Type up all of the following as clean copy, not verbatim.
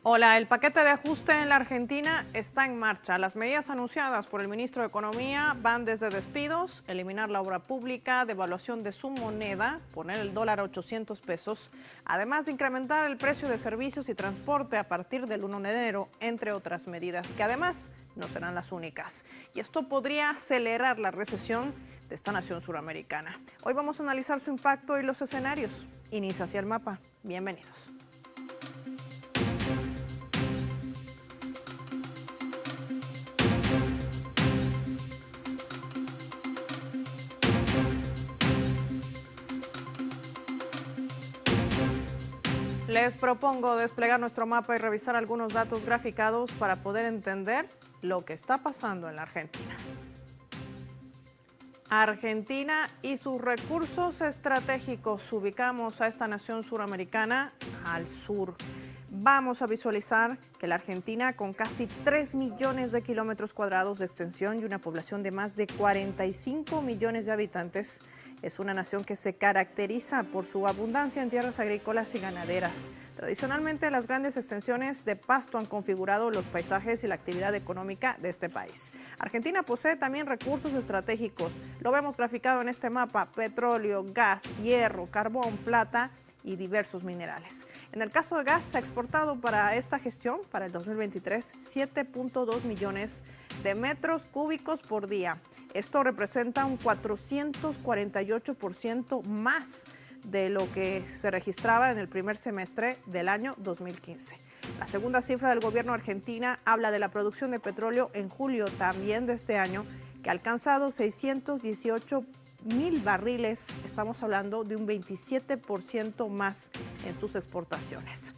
Hola, el paquete de ajuste en la Argentina está en marcha. Las medidas anunciadas por el ministro de Economía van desde despidos, eliminar la obra pública, devaluación de su moneda, poner el dólar a 800 pesos, además de incrementar el precio de servicios y transporte a partir del 1 de enero, entre otras medidas, que además no serán las únicas. Y esto podría acelerar la recesión de esta nación suramericana. Hoy vamos a analizar su impacto y los escenarios. Inicia hacia el mapa. Bienvenidos. Les propongo desplegar nuestro mapa y revisar algunos datos graficados para poder entender lo que está pasando en la Argentina. Argentina y sus recursos estratégicos. Ubicamos a esta nación suramericana al sur. Vamos a visualizar que la Argentina, con casi 3 millones de kilómetros cuadrados de extensión y una población de más de 45 millones de habitantes, es una nación que se caracteriza por su abundancia en tierras agrícolas y ganaderas. Tradicionalmente, las grandes extensiones de pasto han configurado los paisajes y la actividad económica de este país. Argentina posee también recursos estratégicos. Lo vemos graficado en este mapa: petróleo, gas, hierro, carbón, plata y diversos minerales. En el caso de gas, se ha exportado para esta gestión, para el 2023, 7.2 millones de metros cúbicos por día. Esto representa un 448% más de lo que se registraba en el primer semestre del año 2015. La segunda cifra del gobierno argentina habla de la producción de petróleo en julio también de este año, que ha alcanzado 618.000 barriles. Estamos hablando de un 27% más en sus exportaciones.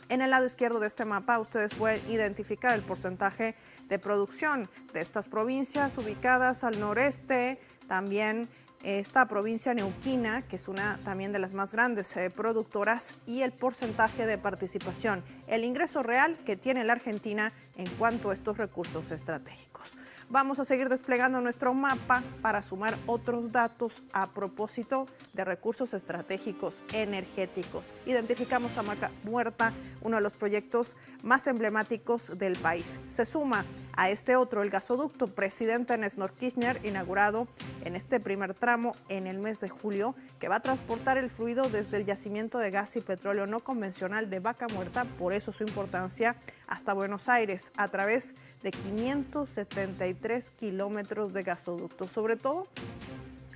En el lado izquierdo de este mapa, ustedes pueden identificar el porcentaje de producción de estas provincias ubicadas al noreste. También esta provincia neuquina, que es una también de las más grandes productoras, y el porcentaje de participación, el ingreso real que tiene la Argentina en cuanto a estos recursos estratégicos. Vamos a seguir desplegando nuestro mapa para sumar otros datos a propósito de recursos estratégicos energéticos. Identificamos a Vaca Muerta, uno de los proyectos más emblemáticos del país. Se suma a este otro el gasoducto Presidente Néstor Kirchner, inaugurado en este primer tramo en el mes de julio, que va a transportar el fluido desde el yacimiento de gas y petróleo no convencional de Vaca Muerta, por eso su importancia, hasta Buenos Aires, a través de 573 kilómetros de gasoducto, sobre todo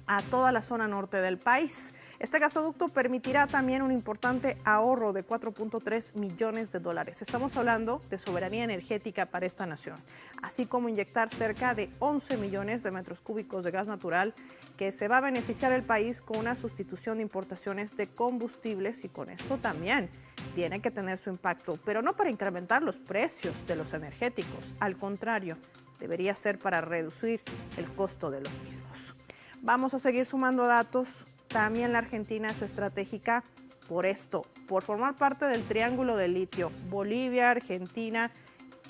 a toda la zona norte del país. Este gasoducto permitirá también un importante ahorro de 4.3 millones de dólares. Estamos hablando de soberanía energética para esta nación, así como inyectar cerca de 11 millones de metros cúbicos de gas natural, que se va a beneficiar el país con una sustitución de importaciones de combustibles, y con esto también tiene que tener su impacto, pero no para incrementar los precios de los energéticos. Al contrario, debería ser para reducir el costo de los mismos. Vamos a seguir sumando datos. También la Argentina es estratégica por esto, por formar parte del triángulo del litio: Bolivia, Argentina,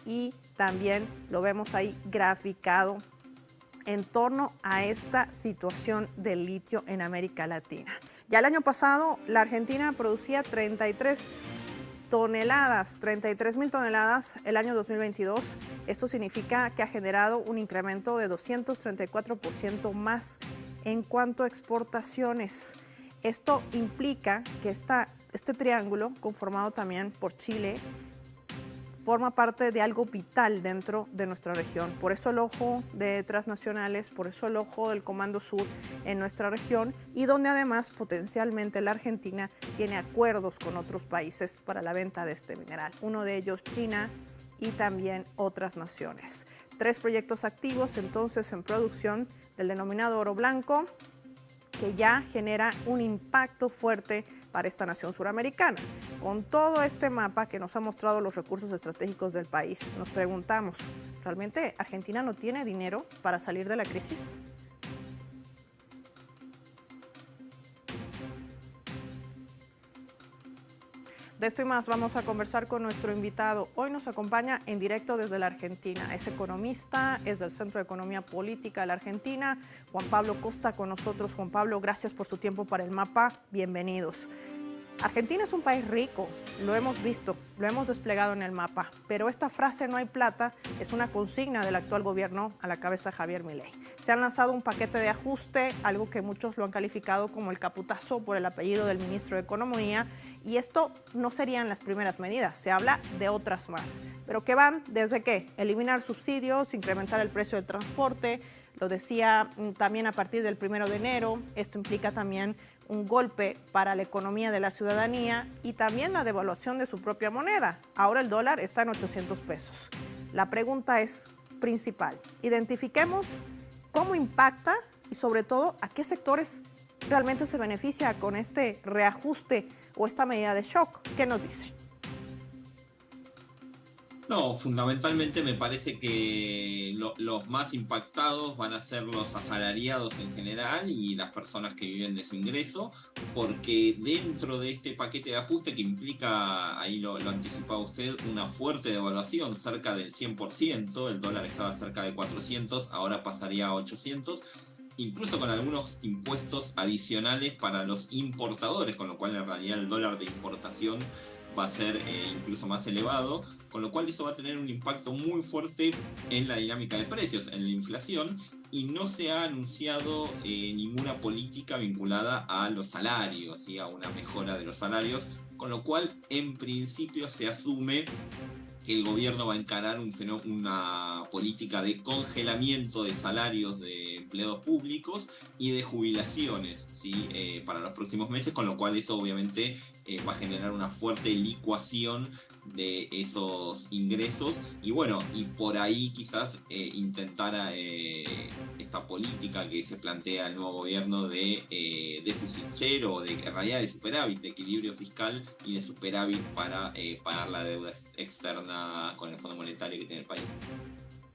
y también lo vemos ahí graficado en torno a esta situación del litio en América Latina. Ya el año pasado la Argentina producía 33.000 toneladas el año 2022. Esto significa que ha generado un incremento de 234% más en cuanto a exportaciones. Esto implica que este triángulo, conformado también por Chile, forma parte de algo vital dentro de nuestra región. Por eso el ojo de transnacionales, por eso el ojo del Comando Sur en nuestra región, y donde además potencialmente la Argentina tiene acuerdos con otros países para la venta de este mineral. Uno de ellos, China, y también otras naciones. 3 proyectos activos entonces en producción del denominado oro blanco, que ya genera un impacto fuerte para esta nación suramericana. Con todo este mapa que nos ha mostrado los recursos estratégicos del país, nos preguntamos, ¿realmente Argentina no tiene dinero para salir de la crisis? De esto y más vamos a conversar con nuestro invitado. Hoy nos acompaña en directo desde la Argentina. Es economista, es del Centro de Economía Política de la Argentina. Juan Pablo Costa con nosotros. Juan Pablo, gracias por su tiempo para el mapa. Bienvenidos. Argentina es un país rico, lo hemos visto, lo hemos desplegado en el mapa, pero esta frase "no hay plata" es una consigna del actual gobierno a la cabeza de Javier Milei. Se han lanzado un paquete de ajuste, algo que muchos lo han calificado como el caputazo por el apellido del ministro de Economía, y esto no serían las primeras medidas, se habla de otras más, pero que van desde ¿qué? Eliminar subsidios, incrementar el precio del transporte, lo decía también a partir del 1 de enero, esto implica también un golpe para la economía de la ciudadanía y también la devaluación de su propia moneda. Ahora el dólar está en 800 pesos. La pregunta es principal. Identifiquemos cómo impacta y sobre todo a qué sectores realmente se beneficia con este reajuste o esta medida de shock. ¿Qué nos dice? No, fundamentalmente me parece que los más impactados van a ser los asalariados en general y las personas que viven de su ingreso, porque dentro de este paquete de ajuste que implica, ahí lo anticipaba usted, una fuerte devaluación, cerca del 100%, el dólar estaba cerca de 400, ahora pasaría a 800, incluso con algunos impuestos adicionales para los importadores, con lo cual en realidad el dólar de importación va a ser incluso más elevado, con lo cual eso va a tener un impacto muy fuerte en la dinámica de precios, en la inflación, y no se ha anunciado ninguna política vinculada a los salarios, ¿sí? A una mejora de los salarios, con lo cual en principio se asume que el gobierno va a encarar una política de congelamiento de salarios de empleados públicos y de jubilaciones, ¿sí? Para los próximos meses, con lo cual eso obviamente va a generar una fuerte licuación de esos ingresos y bueno, y por ahí quizás intentar esta política que se plantea el nuevo gobierno de déficit cero, de en realidad de superávit, de equilibrio fiscal y de superávit para pagar la deuda externa con el Fondo Monetario que tiene el país.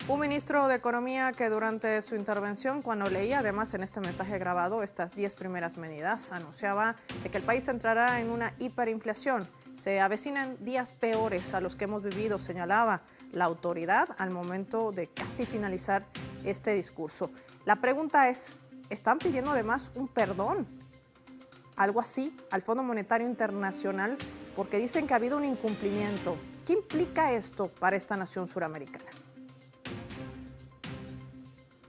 Un ministro de Economía que durante su intervención, cuando leía además en este mensaje grabado estas 10 primeras medidas, anunciaba de que el país entrará en una hiperinflación. Se avecinan días peores a los que hemos vivido, señalaba la autoridad al momento de casi finalizar este discurso. La pregunta es, ¿están pidiendo además un perdón, algo así, al Fondo Monetario Internacional? Porque dicen que ha habido un incumplimiento. ¿Qué implica esto para esta nación suramericana?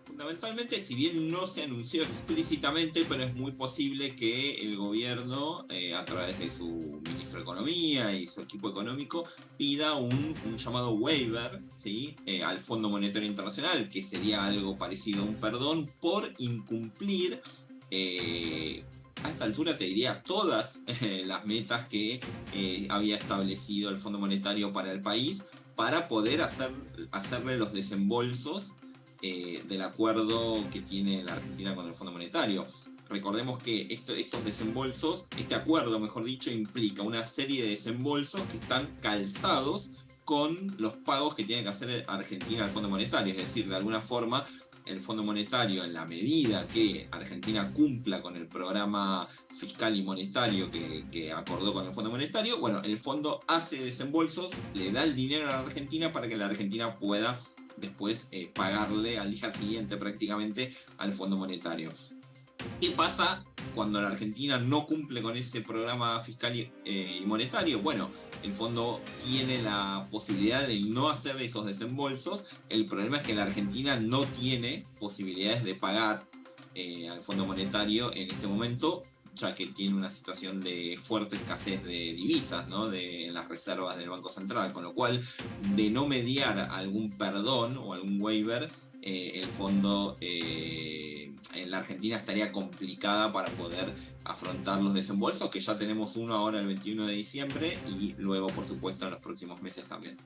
Fundamentalmente, si bien no se anunció explícitamente, pero es muy posible que el gobierno, a través de su ministro de Economía y su equipo económico, pida un llamado waiver, ¿sí? Al Fondo Monetario Internacional, que sería algo parecido a un perdón por incumplir, a esta altura te diría, todas las metas que había establecido el Fondo Monetario para el país, para poder hacerle los desembolsos del acuerdo que tiene la Argentina con el Fondo Monetario. Recordemos que estos desembolsos, este acuerdo, mejor dicho, implica una serie de desembolsos que están calzados con los pagos que tiene que hacer Argentina al Fondo Monetario. Es decir, de alguna forma, el Fondo Monetario, en la medida que Argentina cumpla con el programa fiscal y monetario que acordó con el Fondo Monetario, bueno, el fondo hace desembolsos, le da el dinero a la Argentina para que la Argentina pueda después pagarle al día siguiente prácticamente al Fondo Monetario. ¿Qué pasa cuando la Argentina no cumple con ese programa fiscal y monetario? Bueno, el fondo tiene la posibilidad de no hacer esos desembolsos. El problema es que la Argentina no tiene posibilidades de pagar al Fondo Monetario en este momento, ya que tiene una situación de fuerte escasez de divisas, ¿no? De las reservas del Banco Central, con lo cual, de no mediar algún perdón o algún waiver, el fondo en la Argentina estaría complicada para poder afrontar los desembolsos, que ya tenemos uno ahora el 21 de diciembre y luego, por supuesto, en los próximos meses también.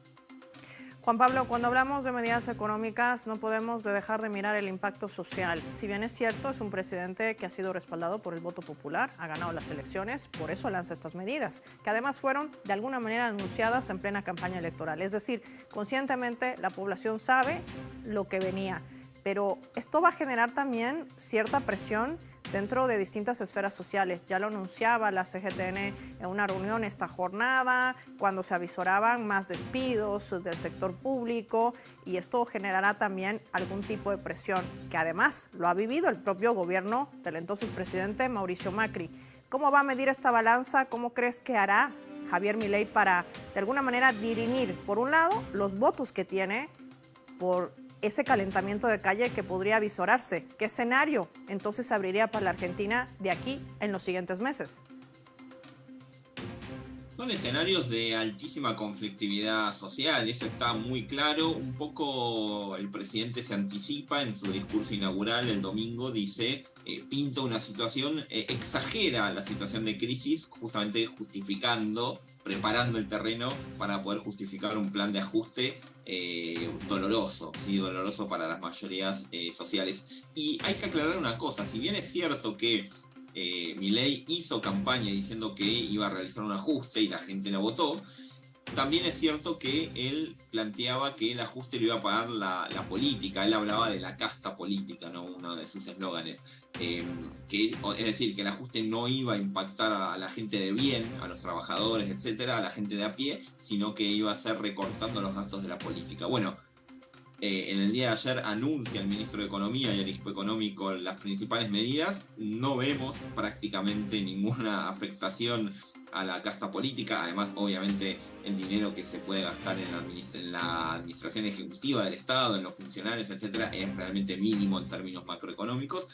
Juan Pablo, cuando hablamos de medidas económicas no podemos dejar de mirar el impacto social. Si bien es cierto, es un presidente que ha sido respaldado por el voto popular, ha ganado las elecciones, por eso lanza estas medidas, que además fueron de alguna manera anunciadas en plena campaña electoral. Es decir, conscientemente la población sabe lo que venía, pero esto va a generar también cierta presión dentro de distintas esferas sociales. Ya lo anunciaba la CGTN en una reunión esta jornada, cuando se avisoraban más despidos del sector público, y esto generará también algún tipo de presión, que además lo ha vivido el propio gobierno del entonces presidente Mauricio Macri. ¿Cómo va a medir esta balanza? ¿Cómo crees que hará Javier Milei para, de alguna manera, dirimir, por un lado, los votos que tiene por ese calentamiento de calle que podría avisorarse? ¿Qué escenario entonces abriría para la Argentina de aquí en los siguientes meses? Son escenarios de altísima conflictividad social, eso está muy claro. Un poco el presidente se anticipa en su discurso inaugural el domingo, dice, pinta una situación, exagera la situación de crisis, justamente justificando, preparando el terreno para poder justificar un plan de ajuste doloroso, ¿sí? Doloroso para las mayorías sociales. Y hay que aclarar una cosa, si bien es cierto que Milei hizo campaña diciendo que iba a realizar un ajuste y la gente lo votó, también es cierto que él planteaba que el ajuste lo iba a pagar la política. Él hablaba de la casta política, ¿no? Uno de sus eslóganes. Es decir, que el ajuste no iba a impactar a la gente de bien, a los trabajadores, etcétera, a la gente de a pie, sino que iba a ser recortando los gastos de la política. Bueno, en el día de ayer anuncia el ministro de Economía y el equipo económico las principales medidas. No vemos prácticamente ninguna afectación a la casta política. Además, obviamente, el dinero que se puede gastar en la administración ejecutiva del Estado, en los funcionarios, etcétera, es realmente mínimo en términos macroeconómicos.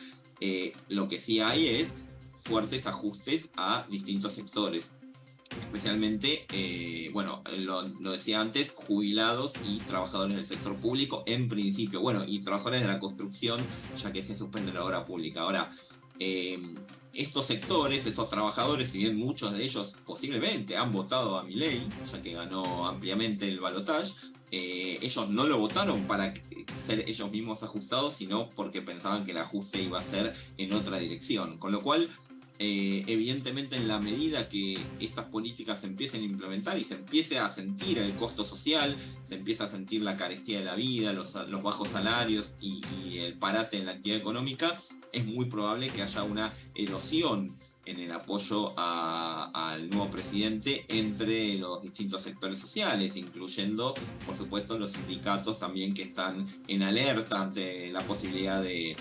Lo que sí hay es fuertes ajustes a distintos sectores. Especialmente, bueno, lo decía antes, jubilados y trabajadores del sector público en principio, bueno, y trabajadores de la construcción, ya que se suspende la obra pública. Ahora, estos sectores, estos trabajadores, si bien muchos de ellos posiblemente han votado a Milei, ya que ganó ampliamente el balotaje, ellos no lo votaron para ser ellos mismos ajustados, sino porque pensaban que el ajuste iba a ser en otra dirección. Con lo cual, evidentemente, en la medida que estas políticas se empiecen a implementar y se empiece a sentir el costo social, se empieza a sentir la carestía de la vida, los bajos salarios y el parate en la actividad económica, es muy probable que haya una erosión en el apoyo al nuevo presidente entre los distintos sectores sociales, incluyendo, por supuesto, los sindicatos también, que están en alerta ante la posibilidad de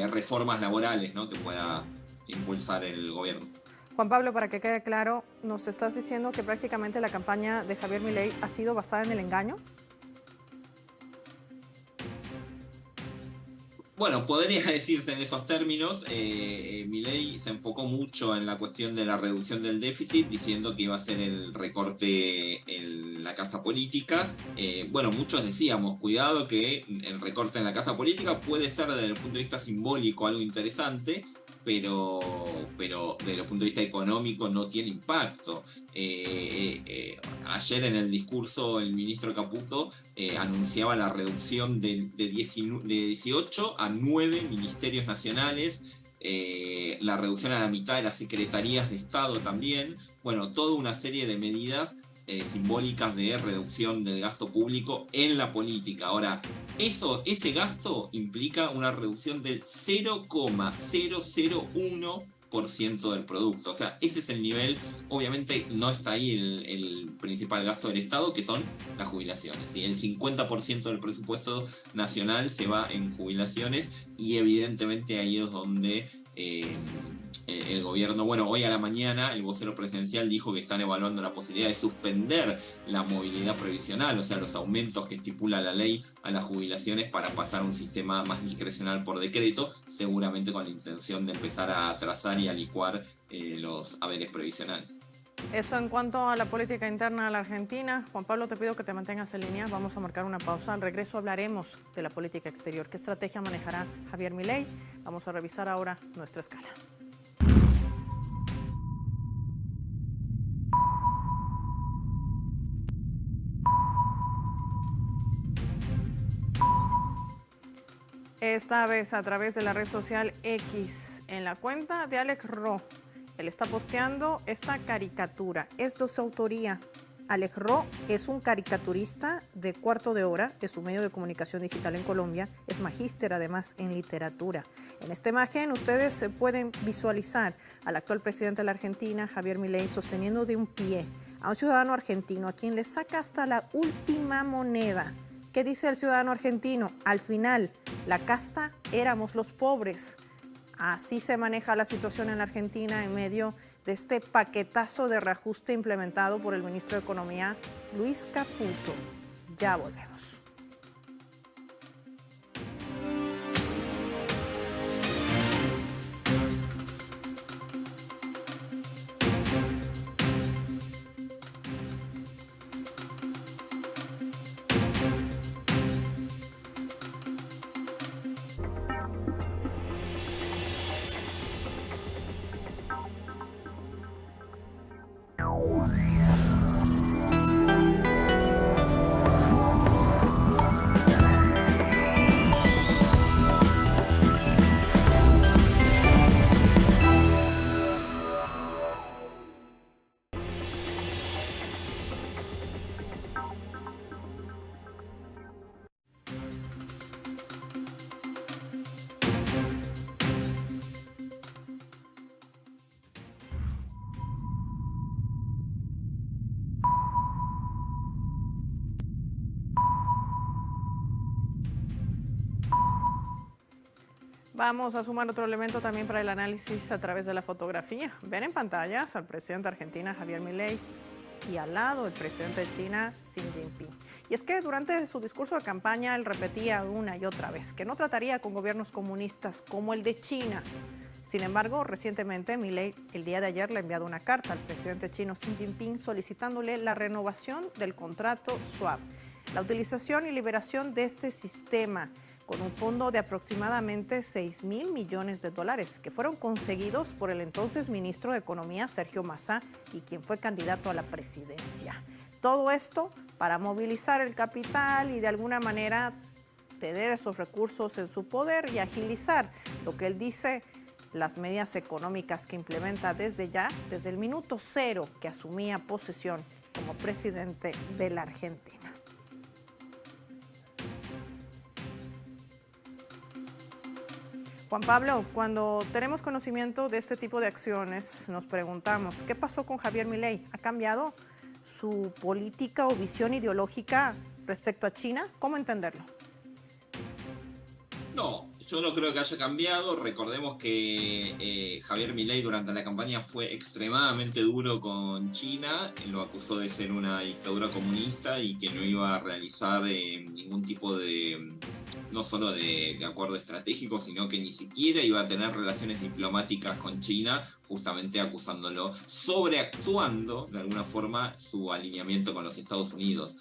reformas laborales, ¿no?, que pueda impulsar el gobierno. Juan Pablo, para que quede claro, ¿nos estás diciendo que prácticamente la campaña de Javier Milei ha sido basada en el engaño? Bueno, podría decirse en esos términos. Milei se enfocó mucho en la cuestión de la reducción del déficit, diciendo que iba a ser el recorte en la casa política. Bueno, muchos decíamos, cuidado, que el recorte en la casa política puede ser, desde el punto de vista simbólico, algo interesante, pero desde el punto de vista económico no tiene impacto. Ayer en el discurso el ministro Caputo anunciaba la reducción de 18 a 9 ministerios nacionales, la reducción a la mitad de las secretarías de Estado también. Bueno, toda una serie de medidas simbólicas de reducción del gasto público en la política. Ahora, ese gasto implica una reducción del 0,001% del producto. O sea, ese es el nivel. Obviamente no está ahí el principal gasto del Estado, que son las jubilaciones, ¿sí? El 50% del presupuesto nacional se va en jubilaciones, y evidentemente ahí es donde el gobierno, bueno, hoy a la mañana el vocero presidencial dijo que están evaluando la posibilidad de suspender la movilidad previsional, o sea, los aumentos que estipula la ley a las jubilaciones, para pasar a un sistema más discrecional por decreto, seguramente con la intención de empezar a trazar y a licuar los haberes previsionales. Eso en cuanto a la política interna de la Argentina. Juan Pablo, te pido que te mantengas en línea. Vamos a marcar una pausa. Al regreso hablaremos de la política exterior. ¿Qué estrategia manejará Javier Milei? Vamos a revisar ahora nuestra escala. Esta vez a través de la red social X, en la cuenta de Alex Ro. Él está posteando esta caricatura. Es de su autoría. Alex Ro es un caricaturista de cuarto de hora de su medio de comunicación digital en Colombia. Es magíster además en literatura. En esta imagen ustedes pueden visualizar al actual presidente de la Argentina, Javier Milei, sosteniendo de un pie a un ciudadano argentino a quien le saca hasta la última moneda. ¿Qué dice el ciudadano argentino? Al final, la casta éramos los pobres. Así se maneja la situación en la Argentina en medio de este paquetazo de reajuste implementado por el ministro de Economía, Luis Caputo. Ya volvemos. Vamos a sumar otro elemento también para el análisis a través de la fotografía. Ven en pantallas al presidente de Argentina, Javier Milei, y al lado el presidente de China, Xi Jinping. Y es que durante su discurso de campaña él repetía una y otra vez que no trataría con gobiernos comunistas como el de China. Sin embargo, recientemente Milei el día de ayer le ha enviado una carta al presidente chino Xi Jinping solicitándole la renovación del contrato SWAP, la utilización y liberación de este sistema con un fondo de aproximadamente $6.000 millones que fueron conseguidos por el entonces ministro de Economía, Sergio Massa, y quien fue candidato a la presidencia. Todo esto para movilizar el capital y de alguna manera tener esos recursos en su poder y agilizar lo que él dice, las medidas económicas que implementa desde el minuto cero que asumía posesión como presidente de la Argentina. Juan Pablo, cuando tenemos conocimiento de este tipo de acciones, nos preguntamos, ¿qué pasó con Javier Milei? ¿Ha cambiado su política o visión ideológica respecto a China? ¿Cómo entenderlo? No, yo no creo que haya cambiado. Recordemos que Javier Milei durante la campaña fue extremadamente duro con China, lo acusó de ser una dictadura comunista y que no iba a realizar ningún tipo de, no solo de acuerdo estratégico, sino que ni siquiera iba a tener relaciones diplomáticas con China, justamente acusándolo, sobreactuando de alguna forma su alineamiento con los Estados Unidos.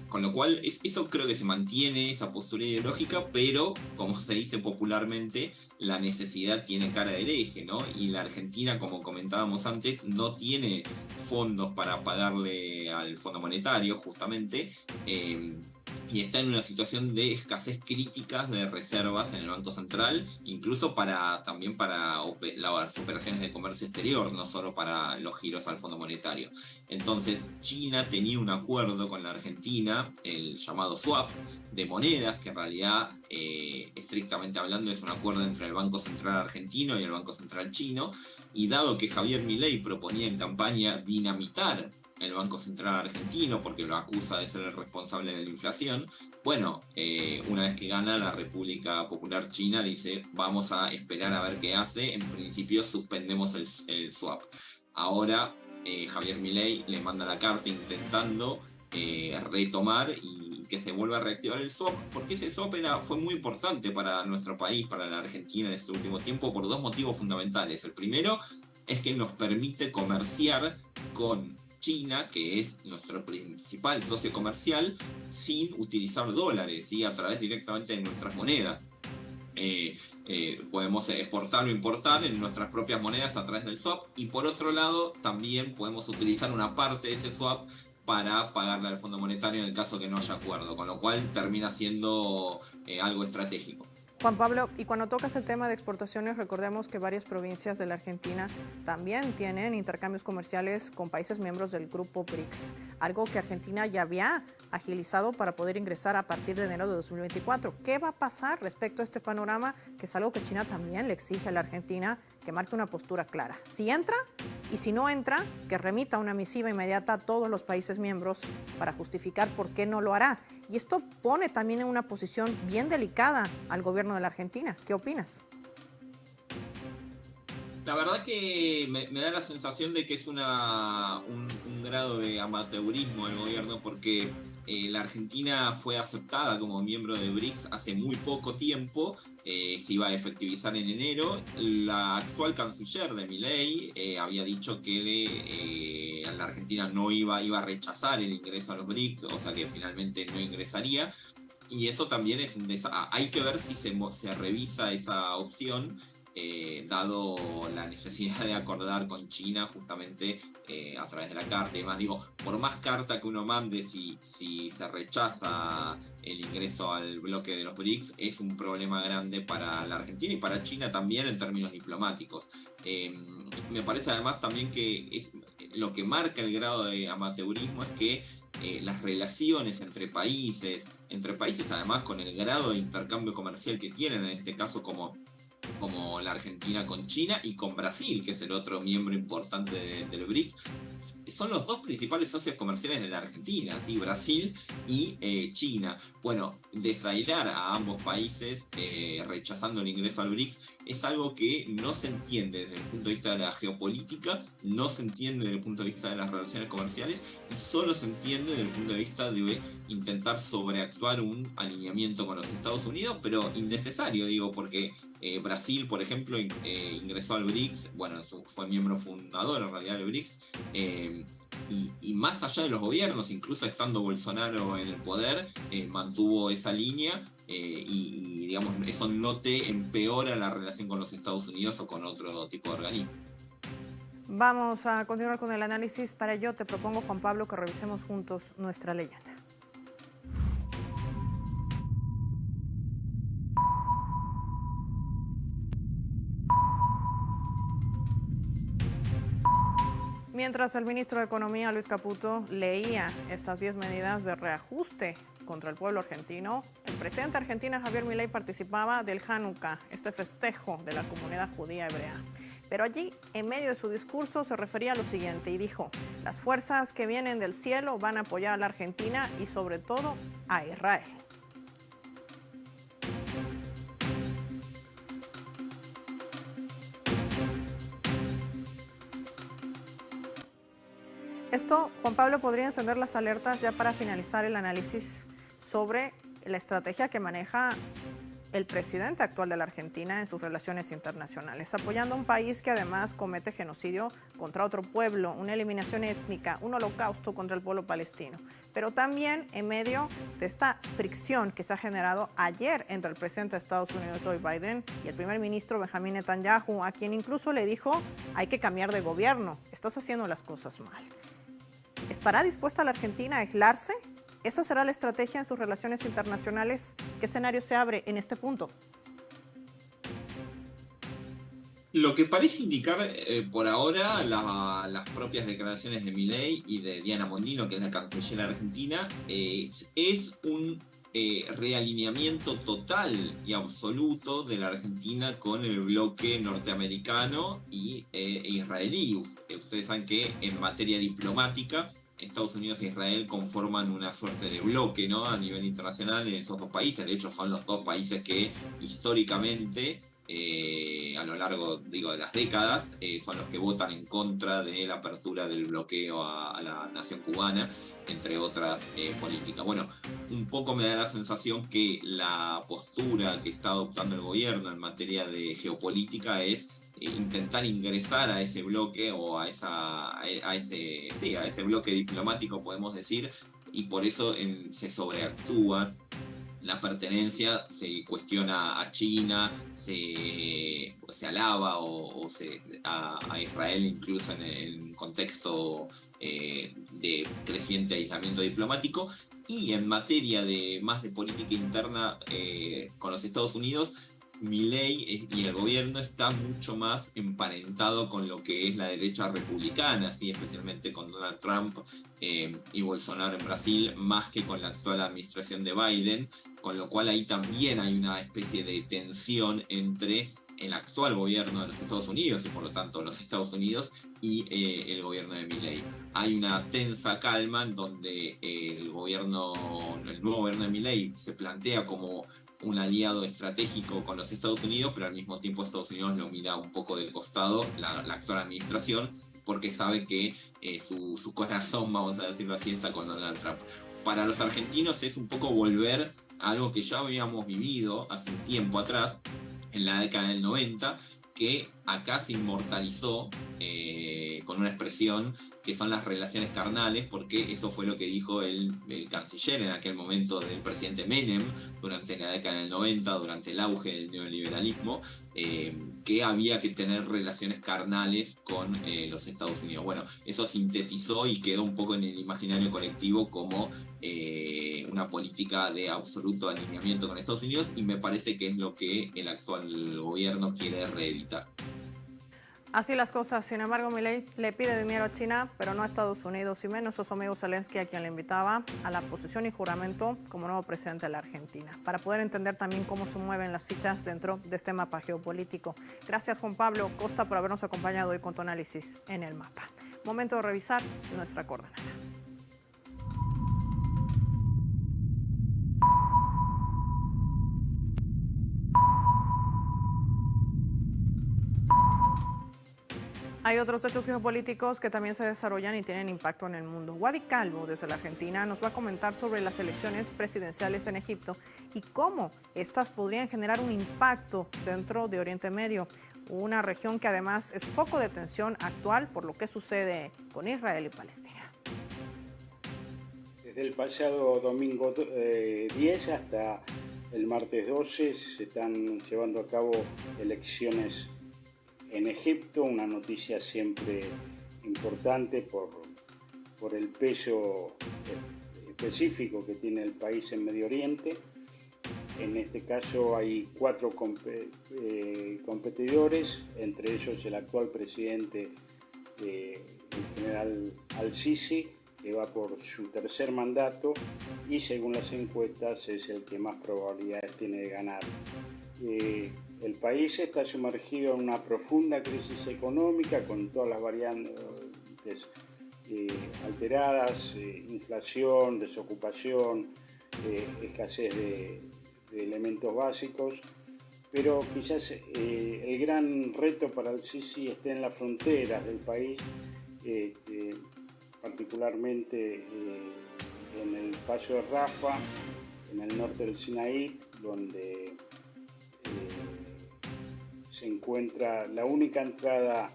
Con lo cual, eso creo que se mantiene, esa postura ideológica, pero, como se dice popularmente, la necesidad tiene cara del eje, ¿no? Y la Argentina, como comentábamos antes, no tiene fondos para pagarle al Fondo Monetario, justamente, y está en una situación de escasez crítica de reservas en el Banco Central, incluso también para las operaciones de comercio exterior, no solo para los giros al Fondo Monetario. Entonces, China tenía un acuerdo con la Argentina, el llamado swap, de monedas, que en realidad, estrictamente hablando, es un acuerdo entre el Banco Central argentino y el Banco Central chino, y dado que Javier Milei proponía en campaña dinamitar el Banco Central argentino porque lo acusa de ser el responsable de la inflación, bueno, una vez que gana la República Popular China dice vamos a esperar a ver qué hace, en principio suspendemos el swap. Ahora Javier Milei le manda la carta intentando retomar y que se vuelva a reactivar el swap, porque ese swap fue muy importante para nuestro país, para la Argentina en este último tiempo, por dos motivos fundamentales. El primero es que nos permite comerciar con China, que es nuestro principal socio comercial, sin utilizar dólares, ¿sí? A través directamente de nuestras monedas. Podemos exportar o importar en nuestras propias monedas a través del swap, y por otro lado también podemos utilizar una parte de ese swap para pagarle al Fondo Monetario en el caso que no haya acuerdo, con lo cual termina siendo algo estratégico. Juan Pablo, y cuando tocas el tema de exportaciones, recordemos que varias provincias de la Argentina también tienen intercambios comerciales con países miembros del grupo BRICS, algo que Argentina ya había agilizado para poder ingresar a partir de enero de 2024. ¿Qué va a pasar respecto a este panorama, que es algo que China también le exige a la Argentina que marque una postura clara? Si entra, y si no entra, que remita una misiva inmediata a todos los países miembros para justificar por qué no lo hará. Y esto pone también en una posición bien delicada al gobierno de la Argentina. ¿Qué opinas? La verdad que me da la sensación de que es un grado de amateurismo del gobierno porque la Argentina fue aceptada como miembro de BRICS hace muy poco tiempo, se iba a efectivizar en enero. La actual canciller de Milei había dicho que la Argentina no iba a rechazar el ingreso a los BRICS, o sea que finalmente no ingresaría. Y eso también es hay que ver si se revisa esa opción, dado la necesidad de acordar con China justamente a través de la carta y demás. Digo, por más carta que uno mande, si se rechaza el ingreso al bloque de los BRICS, es un problema grande para la Argentina y para China también en términos diplomáticos. Me parece además también que lo que marca el grado de amateurismo es que las relaciones entre países además con el grado de intercambio comercial que tienen, en este caso como la Argentina con China y con Brasil, que es el otro miembro importante de los BRICS, son los dos principales socios comerciales de la Argentina, ¿sí? Brasil y China. Bueno, desafiar a ambos países rechazando el ingreso al BRICS es algo que no se entiende desde el punto de vista de la geopolítica, no se entiende desde el punto de vista de las relaciones comerciales y solo se entiende desde el punto de vista de intentar sobreactuar un alineamiento con los Estados Unidos, pero innecesario, digo, porque Brasil, por ejemplo, ingresó al BRICS, bueno, fue miembro fundador en realidad del BRICS, y más allá de los gobiernos, incluso estando Bolsonaro en el poder, mantuvo esa línea y digamos, eso no te empeora la relación con los Estados Unidos o con otro tipo de organismo. Vamos a continuar con el análisis. Para ello te propongo, Juan Pablo, que revisemos juntos nuestra leyenda. Mientras el ministro de Economía, Luis Caputo, leía estas 10 medidas de reajuste contra el pueblo argentino, el presidente de Argentina, Javier Milei, participaba del Hanukkah, este festejo de la comunidad judía hebrea. Pero allí, en medio de su discurso, se refería a lo siguiente y dijo: las fuerzas que vienen del cielo van a apoyar a la Argentina y sobre todo a Israel. Esto, Juan Pablo, podría encender las alertas ya para finalizar el análisis sobre la estrategia que maneja el presidente actual de la Argentina en sus relaciones internacionales, apoyando a un país que además comete genocidio contra otro pueblo, una eliminación étnica, un holocausto contra el pueblo palestino. Pero también en medio de esta fricción que se ha generado ayer entre el presidente de Estados Unidos, Joe Biden, y el primer ministro Benjamín Netanyahu, a quien incluso le dijo: hay que cambiar de gobierno, estás haciendo las cosas mal. ¿Estará dispuesta la Argentina a aislarse? ¿Esa será la estrategia en sus relaciones internacionales? ¿Qué escenario se abre en este punto? Lo que parece indicar por ahora las propias declaraciones de Milei y de Diana Mondino, que es la canciller argentina, es un realineamiento total y absoluto de la Argentina con el bloque norteamericano e israelí. Ustedes saben que en materia diplomática Estados Unidos e Israel conforman una suerte de bloque, ¿no?, a nivel internacional en esos dos países. De hecho, son los dos países que históricamente, a lo largo, digo, de las décadas, son los que votan en contra de la apertura del bloqueo a la nación cubana, entre otras políticas. Bueno, un poco me da la sensación que la postura que está adoptando el gobierno en materia de geopolítica es intentar ingresar a ese bloque o a ese bloque diplomático, podemos decir, y por eso se sobreactúa la pertenencia, se cuestiona a China, se alaba a Israel incluso en contexto de creciente aislamiento diplomático. Y en materia más de política interna con los Estados Unidos, Milei y el gobierno está mucho más emparentado con lo que es la derecha republicana, ¿sí?, especialmente con Donald Trump y Bolsonaro en Brasil, más que con la actual administración de Biden, con lo cual ahí también hay una especie de tensión entre el actual gobierno de los Estados Unidos y por lo tanto los Estados Unidos y el gobierno de Milei. Hay una tensa calma en donde el nuevo gobierno de Milei se plantea como un aliado estratégico con los Estados Unidos, pero al mismo tiempo Estados Unidos lo mira un poco de costado, la actual administración, porque sabe que su corazón, vamos a decirlo así, está con Donald Trump. Para los argentinos es un poco volver a algo que ya habíamos vivido hace un tiempo atrás, en la década del 90, que acá se inmortalizó con una expresión que son las relaciones carnales, porque eso fue lo que dijo el canciller en aquel momento del presidente Menem durante la década del 90, durante el auge del neoliberalismo, que había que tener relaciones carnales con los Estados Unidos. Bueno, eso sintetizó y quedó un poco en el imaginario colectivo como una política de absoluto alineamiento con Estados Unidos, y me parece que es lo que el actual gobierno quiere reeditar. Así las cosas. Sin embargo, Milei le pide dinero a China, pero no a Estados Unidos, y menos a su amigo Zelensky, a quien le invitaba a la posesión y juramento como nuevo presidente de la Argentina, para poder entender también cómo se mueven las fichas dentro de este mapa geopolítico. Gracias, Juan Pablo Costa, por habernos acompañado hoy con tu análisis en el mapa. Momento de revisar nuestra coordenada. Hay otros hechos geopolíticos que también se desarrollan y tienen impacto en el mundo. Wadi Calvo, desde la Argentina, nos va a comentar sobre las elecciones presidenciales en Egipto y cómo estas podrían generar un impacto dentro de Oriente Medio, una región que además es foco de tensión actual por lo que sucede con Israel y Palestina. Desde el pasado domingo 10 hasta el martes 12 se están llevando a cabo elecciones en Egipto, una noticia siempre importante por el peso específico que tiene el país en Medio Oriente. En este caso hay 4 competidores, entre ellos el actual presidente, el general Al-Sisi, que va por su tercer mandato y según las encuestas es el que más probabilidades tiene de ganar. El país está sumergido en una profunda crisis económica con todas las variantes alteradas, inflación, desocupación, escasez de elementos básicos, pero quizás el gran reto para el Sisi esté en las fronteras del país, particularmente en el paso de Rafah, en el norte del Sinaí, donde se encuentra la única entrada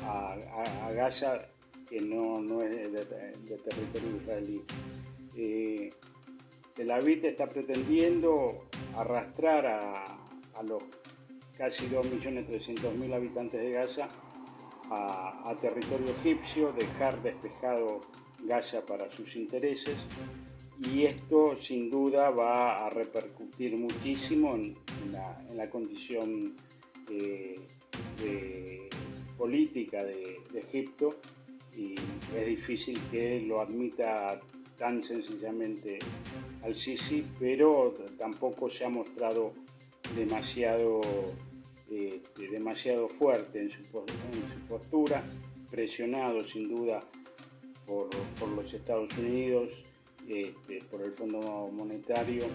a Gaza que no es de territorio israelí. Tel Aviv está pretendiendo arrastrar a los casi 2.300.000 habitantes de Gaza a territorio egipcio, dejar despejado Gaza para sus intereses, y esto sin duda va a repercutir muchísimo en la condición política de Egipto, y es difícil que lo admita tan sencillamente Al-Sisi, pero tampoco se ha mostrado demasiado fuerte en su postura, presionado sin duda por los Estados Unidos, por el Fondo Monetario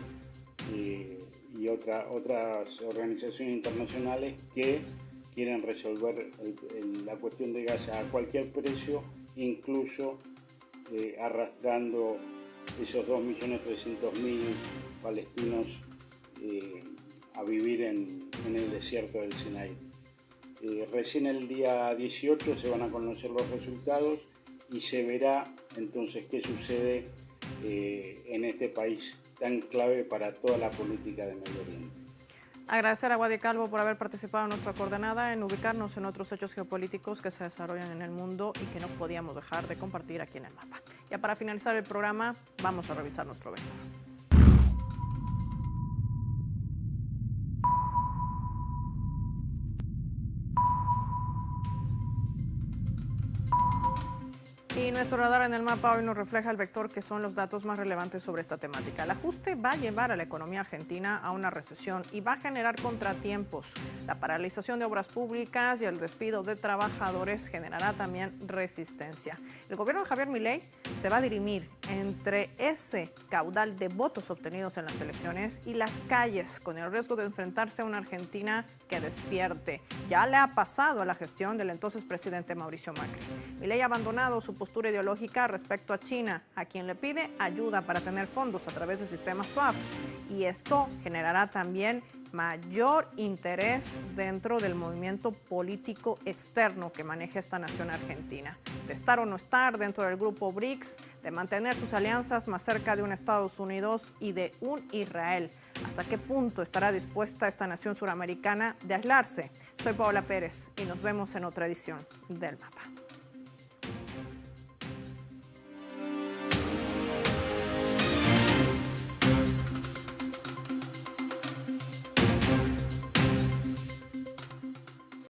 y otras organizaciones internacionales que quieren resolver la cuestión de Gaza a cualquier precio, incluso arrastrando esos 2.300.000 palestinos a vivir en el desierto del Sinaí. Recién el día 18 se van a conocer los resultados y se verá entonces qué sucede en este país tan clave para toda la política de Medio Oriente. Agradecer a Wadi Calvo por haber participado en nuestra coordenada, en ubicarnos en otros hechos geopolíticos que se desarrollan en el mundo y que no podíamos dejar de compartir aquí en el mapa. Ya para finalizar el programa, vamos a revisar nuestro vector. Y nuestro radar en el mapa hoy nos refleja el vector que son los datos más relevantes sobre esta temática. El ajuste va a llevar a la economía argentina a una recesión y va a generar contratiempos. La paralización de obras públicas y el despido de trabajadores generará también resistencia. El gobierno de Javier Milei se va a dirimir entre ese caudal de votos obtenidos en las elecciones y las calles, con el riesgo de enfrentarse a una Argentina que despierte. Ya le ha pasado a la gestión del entonces presidente Mauricio Macri. Milei ha abandonado su postura ideológica respecto a China, a quien le pide ayuda para tener fondos a través del sistema SWAP. Y esto generará también mayor interés dentro del movimiento político externo que maneja esta nación argentina. De estar o no estar dentro del grupo BRICS, de mantener sus alianzas más cerca de un Estados Unidos y de un Israel. ¿Hasta qué punto estará dispuesta esta nación suramericana de aislarse? Soy Paola Pérez y nos vemos en otra edición del Mapa.